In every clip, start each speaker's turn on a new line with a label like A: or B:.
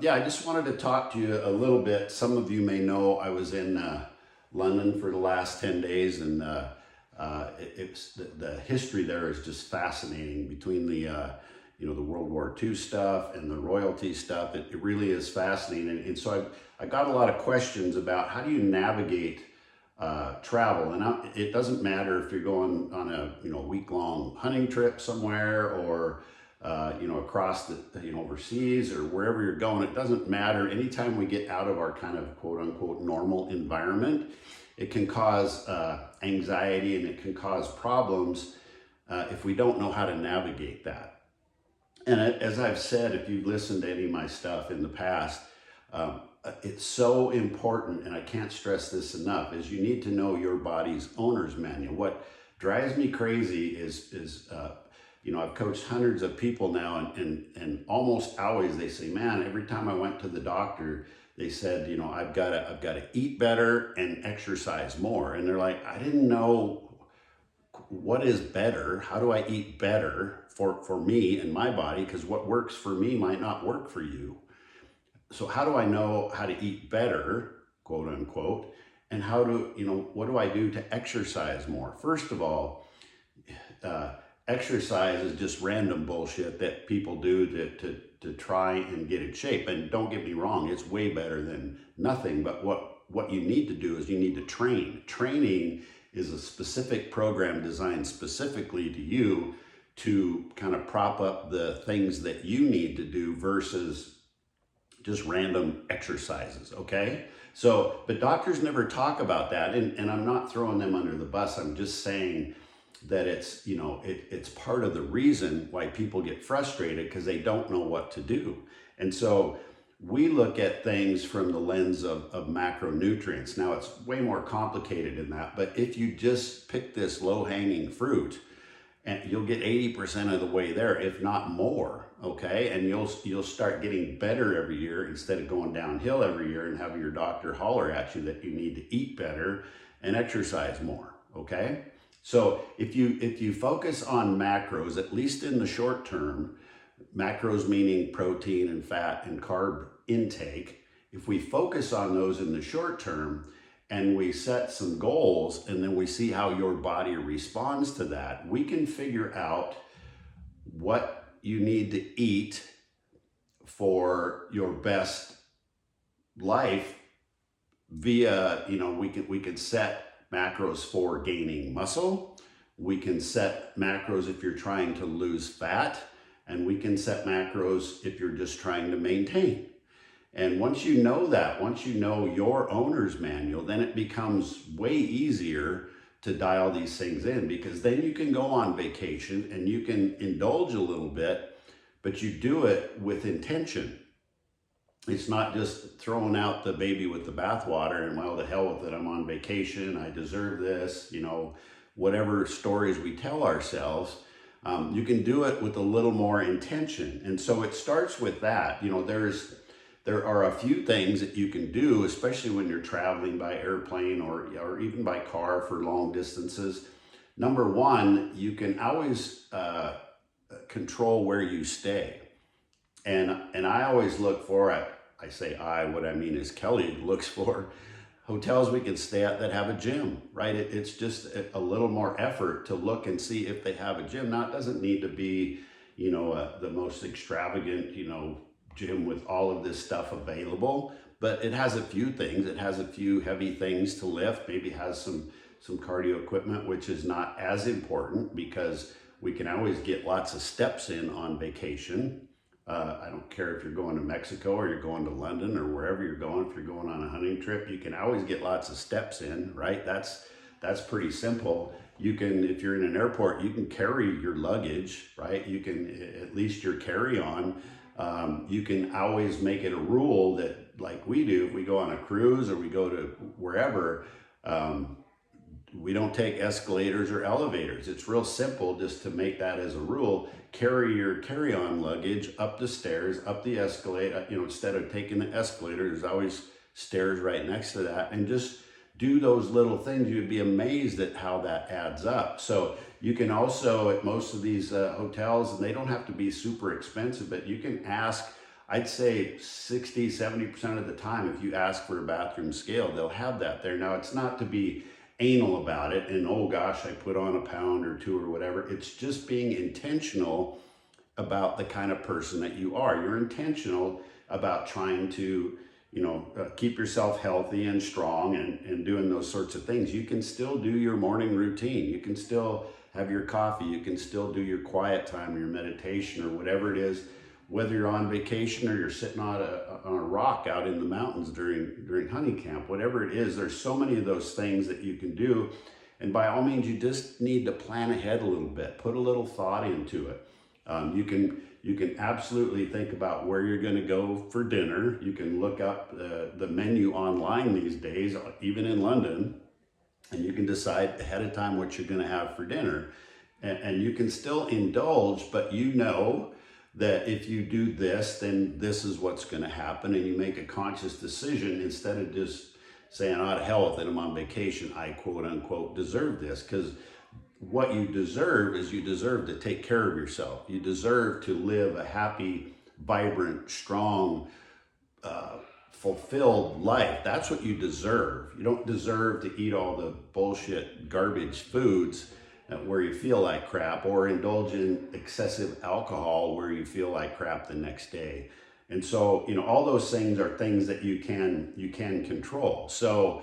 A: Yeah, I just wanted to talk to you a little bit. Some of you may know I was in London for the last 10 days, and it's the history there is just fascinating between the World War II stuff and the royalty stuff. It really is fascinating. And so I got a lot of questions about how do you navigate travel. And it doesn't matter if you're going on a week-long hunting trip somewhere or across overseas or wherever you're going. It doesn't matter. Anytime we get out of our kind of quote unquote normal environment, it can cause anxiety and it can cause problems if we don't know how to navigate that. And as I've said, if you've listened to any of my stuff in the past, it's so important, and I can't stress this enough, is you need to know your body's owner's manual. What drives me crazy is I've coached hundreds of people now, and almost always they say, man, every time I went to the doctor, they said, I've got to eat better and exercise more. And they're like, I didn't know what is better. How do I eat better for me and my body? Because what works for me might not work for you. So how do I know how to eat better, quote unquote, and what do I do to exercise more? First of all, exercise is just random bullshit that people do to try and get in shape. And don't get me wrong, it's way better than nothing. But what you need to do is you need to train. Training is a specific program designed specifically to you to kind of prop up the things that you need to do versus just random exercises, okay? So, but doctors never talk about that, and I'm not throwing them under the bus. I'm just saying that it's part of the reason why people get frustrated, because they don't know what to do. And so we look at things from the lens of macronutrients. Now, it's way more complicated than that, but if you just pick this low-hanging fruit, and you'll get 80% of the way there, if not more, okay? And you'll start getting better every year instead of going downhill every year and having your doctor holler at you that you need to eat better and exercise more, okay? So if you focus on macros, at least in the short term, macros meaning protein and fat and carb intake, if we focus on those in the short term and we set some goals and then we see how your body responds to that, we can figure out what you need to eat for your best life via, we can set macros for gaining muscle. We can set macros if you're trying to lose fat, and we can set macros if you're just trying to maintain. And once you know that, once you know your owner's manual, then it becomes way easier to dial these things in, because then you can go on vacation and you can indulge a little bit, but you do it with intention. It's not just throwing out the baby with the bathwater and, well, to hell with it, I'm on vacation, I deserve this, whatever stories we tell ourselves. You can do it with a little more intention. And so it starts with that. There are a few things that you can do, especially when you're traveling by airplane or even by car for long distances. Number one, you can always control where you stay. And I always look for, what I mean is Kelly looks for hotels we can stay at that have a gym, right? It's just a little more effort to look and see if they have a gym. Now, it doesn't need to be, the most extravagant, gym with all of this stuff available, but it has a few things. It has a few heavy things to lift, maybe has some cardio equipment, which is not as important because we can always get lots of steps in on vacation. I don't care if you're going to Mexico or you're going to London or wherever you're going. If you're going on a hunting trip, you can always get lots of steps in, right? That's pretty simple. You can, if you're in an airport, you can carry your luggage, right? You can, at least your carry-on. You can always make it a rule that, like we do, if we go on a cruise or we go to wherever, we don't take escalators or elevators. It's real simple just to make that as a rule. Carry your carry-on luggage up the stairs, up the escalator, instead of taking the escalator, there's always stairs right next to that, and just do those little things. You'd be amazed at how that adds up. So you can also, at most of these hotels, and they don't have to be super expensive, but you can ask I'd say 60, 70% of the time, if you ask for a bathroom scale, they'll have that there. Now, it's not to be anal about it and, oh gosh, I put on a pound or two or whatever. It's just being intentional about the kind of person that you are. You're intentional about trying to, keep yourself healthy and strong and doing those sorts of things. You can still do your morning routine. You can still have your coffee. You can still do your quiet time or your meditation or whatever it is, whether you're on vacation or you're sitting on a rock out in the mountains during hunting camp, whatever it is. There's so many of those things that you can do. And by all means, you just need to plan ahead a little bit, put a little thought into it. You can absolutely think about where you're going to go for dinner. You can look up the menu online these days, even in London, and you can decide ahead of time what you're going to have for dinner. And you can still indulge, but you know that if you do this, then this is what's going to happen, and you make a conscious decision instead of just saying, "Oh, to hell with it, I'm on vacation, I quote unquote deserve this," because what you deserve is you deserve to take care of yourself. You deserve to live a happy, vibrant, strong, fulfilled life. That's what you deserve. You don't deserve to eat all the bullshit garbage foods where you feel like crap, or indulge in excessive alcohol where you feel like crap the next day. And so, all those things are things that you can control. So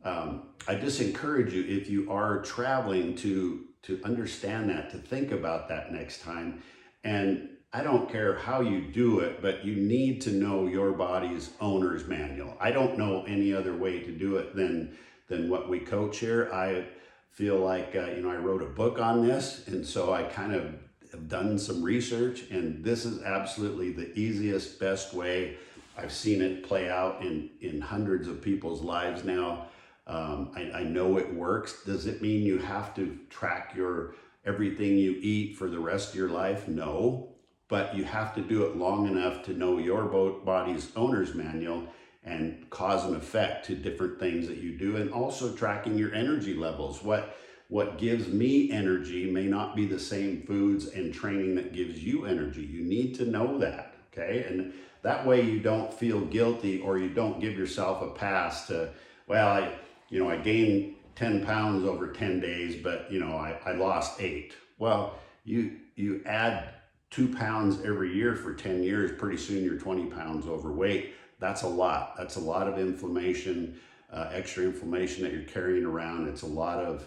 A: I just encourage you, if you are traveling, to understand that, to think about that next time. And I don't care how you do it, but you need to know your body's owner's manual. I don't know any other way to do it than what we coach here. I feel like, I wrote a book on this, and so I kind of have done some research, and this is absolutely the easiest, best way. I've seen it play out in hundreds of people's lives now. I know it works. Does it mean you have to track everything you eat for the rest of your life? No, but you have to do it long enough to know your body's owner's manual and cause and effect to different things that you do, and also tracking your energy levels. What gives me energy may not be the same foods and training that gives you energy. You need to know that, okay? And that way you don't feel guilty, or you don't give yourself a pass to, well, I gained 10 pounds over 10 days, but I lost 8. Well, you add 2 pounds every year for 10 years, pretty soon you're 20 pounds overweight. That's a lot. That's a lot of inflammation, extra inflammation that you're carrying around. It's a lot of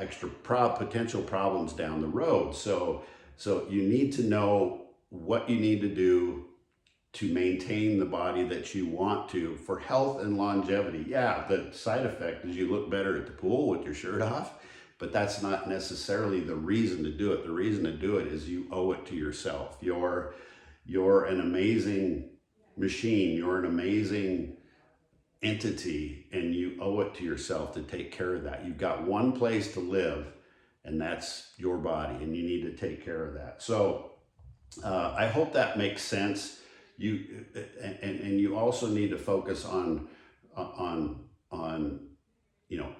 A: extra potential problems down the road. So you need to know what you need to do to maintain the body that you want to for health and longevity. Yeah, the side effect is you look better at the pool with your shirt off, but that's not necessarily the reason to do it. The reason to do it is you owe it to yourself. You're an amazing machine. You're an amazing entity, and you owe it to yourself to take care of that. You've got one place to live, and that's your body, and you need to take care of that. So I hope that makes sense. And you also need to focus on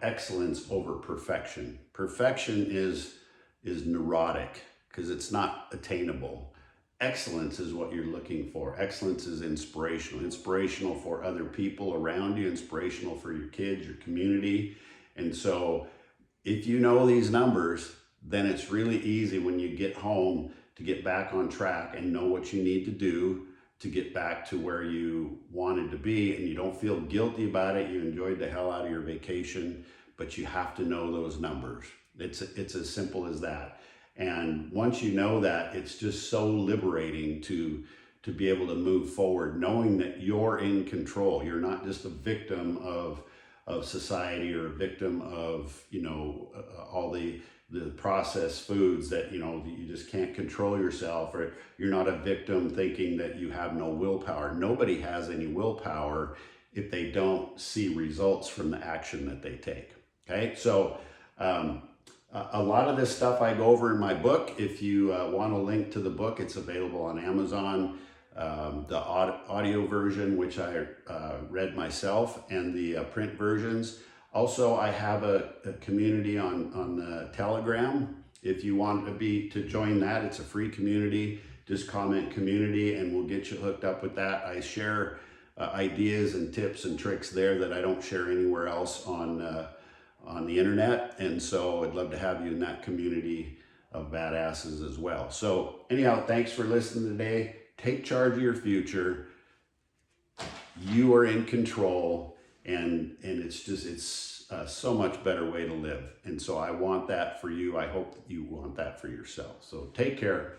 A: excellence over perfection. Perfection is neurotic because it's not attainable. Excellence is what you're looking for. Excellence is inspirational for other people around you, inspirational for your kids, your community. And so if you know these numbers, then it's really easy when you get home to get back on track and know what you need to do to get back to where you wanted to be, and you don't feel guilty about it. You enjoyed the hell out of your vacation, but you have to know those numbers. It's as simple as that. And once you know that, it's just so liberating to be able to move forward, knowing that you're in control. You're not just a victim of society, or a victim of all the processed foods that you just can't control yourself, or you're not a victim thinking that you have no willpower. Nobody has any willpower if they don't see results from the action that they take. Okay, so a lot of this stuff I go over in my book. If you want a link to the book, it's available on Amazon. The audio version, which I read myself, and the print versions. Also, I have a community on the Telegram. If you want to join that, it's a free community. just comment community and we'll get you hooked up with that. I share ideas and tips and tricks there that I don't share anywhere else on the internet. And so I'd love to have you in that community of badasses as well. So anyhow, thanks for listening today. Take charge of your future. You are in control, and it's so much better way to live. And so I want that for you. I hope that you want that for yourself. So take care.